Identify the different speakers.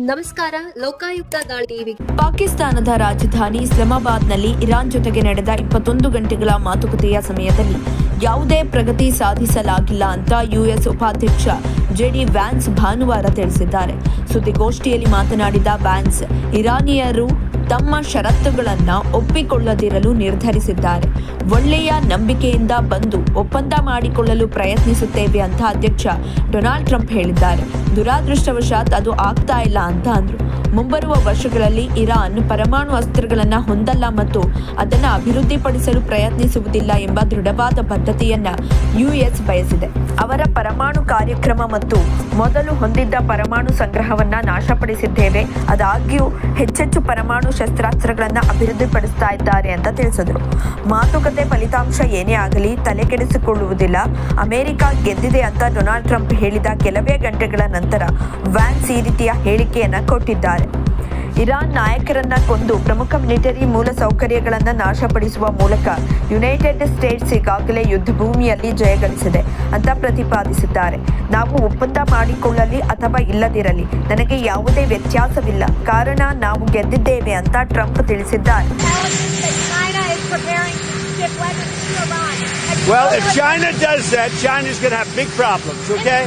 Speaker 1: ನಮಸ್ಕಾರ. ಲೋಕಾಯುಕ್ತ ದಾಳಿ ಟಿವಿ.
Speaker 2: ಪಾಕಿಸ್ತಾನದ ರಾಜಧಾನಿ ಇಸ್ಲಾಮಾಬಾದ್ನಲ್ಲಿ ಇರಾನ್ ಜೊತೆಗೆ ನಡೆದ 21 ಗಂಟೆಗಳ ಮಾತುಕತೆಯ ಸಮಯದಲ್ಲಿ ಯಾವುದೇ ಪ್ರಗತಿ ಸಾಧಿಸಲಾಗಿಲ್ಲ ಅಂತ ಯುಎಸ್ ಉಪಾಧ್ಯಕ್ಷ ಜೆಡಿ ವ್ಯಾನ್ಸ್ ಭಾನುವಾರ ತಿಳಿಸಿದ್ದಾರೆ. ಸುದ್ದಿಗೋಷ್ಠಿಯಲ್ಲಿ ಮಾತನಾಡಿದ ವ್ಯಾನ್ಸ್, ಇರಾನಿಯರು ತಮ್ಮ ಷರತ್ತುಗಳನ್ನು ಒಪ್ಪಿಕೊಳ್ಳದಿರಲು ನಿರ್ಧರಿಸಿದ್ದಾರೆ. ಒಳ್ಳೆಯ ನಂಬಿಕೆಯಿಂದ ಬಂದು ಒಪ್ಪಂದ ಮಾಡಿಕೊಳ್ಳಲು ಪ್ರಯತ್ನಿಸುತ್ತೇವೆ ಅಂತ ಅಧ್ಯಕ್ಷ ಡೊನಾಲ್ಡ್ ಟ್ರಂಪ್ ಹೇಳಿದ್ದಾರೆ. ದುರಾದೃಷ್ಟವಶಾತ್ ಅದು ಆಗ್ತಾ ಇಲ್ಲ ಅಂತ ಅಂದ್ರು. ಮುಂಬರುವ ವರ್ಷಗಳಲ್ಲಿ ಇರಾನ್ ಪರಮಾಣು ಅಸ್ತ್ರಗಳನ್ನು ಹೊಂದಲ್ಲ ಮತ್ತು ಅದನ್ನು ಅಭಿವೃದ್ಧಿಪಡಿಸಲು ಪ್ರಯತ್ನಿಸುವುದಿಲ್ಲ ಎಂಬ ದೃಢವಾದ ಬದ್ಧತೆಯನ್ನ ಯುಎಸ್ ಬಯಸಿದೆ. ಅವರ ಪರಮಾಣು ಕಾರ್ಯಕ್ರಮ ಮತ್ತು ಮೊದಲು ಹೊಂದಿದ್ದ ಪರಮಾಣು ಸಂಗ್ರಹವನ್ನ ನಾಶಪಡಿಸಿದ್ದೇವೆ. ಆದಾಗ್ಯೂ ಹೆಚ್ಚೆಚ್ಚು ಪರಮಾಣು ಶಸ್ತ್ರಾಸ್ತ್ರಗಳನ್ನು ಅಭಿವೃದ್ಧಿಪಡಿಸ್ತಾ ಇದ್ದಾರೆ ಅಂತ ತಿಳಿಸಿದರು. ಮಾತುಕತೆ ಫಲಿತಾಂಶ ಏನೇ ಆಗಲಿ ತಲೆಕೆಡಿಸಿಕೊಳ್ಳುವುದಿಲ್ಲ. ಅಮೆರಿಕ ಗೆದ್ದಿದೆ ಅಂತ ಡೊನಾಲ್ಡ್ ಟ್ರಂಪ್ ಹೇಳಿದ ಕೆಲವೇ ಗಂಟೆಗಳ ನಂತರ ವ್ಯಾನ್ಸ್ ಈ ರೀತಿಯ ಹೇಳಿಕೆಯನ್ನ ಕೊಟ್ಟಿದ್ದಾರೆ. ಇರಾನ್ ನಾಯಕರನ್ನ ಕೊಂದು ಪ್ರಮುಖ ಮಿಲಿಟರಿ ಮೂಲಸೌಕರ್ಯಗಳನ್ನು ನಾಶಪಡಿಸುವ ಮೂಲಕ ಯುನೈಟೆಡ್ ಸ್ಟೇಟ್ಸ್ ಈಗಾಗಲೇ ಯುದ್ಧ ಭೂಮಿಯಲ್ಲಿ ಜಯಗಳಿಸಿದೆ ಅಂತ ಪ್ರತಿಪಾದಿಸಿದ್ದಾರೆ. ನಾವು ಒಪ್ಪಂದ ಮಾಡಿಕೊಳ್ಳಲಿ ಅಥವಾ ಇಲ್ಲದಿರಲಿ ನನಗೆ ಯಾವುದೇ ವ್ಯತ್ಯಾಸವಿಲ್ಲ, ಕಾರಣ ನಾವು ಗೆದ್ದಿದ್ದೇವೆ ಅಂತ ಟ್ರಂಪ್ ತಿಳಿಸಿದ್ದಾರೆ.
Speaker 3: Well, if China does that, China's going to have big problems, okay?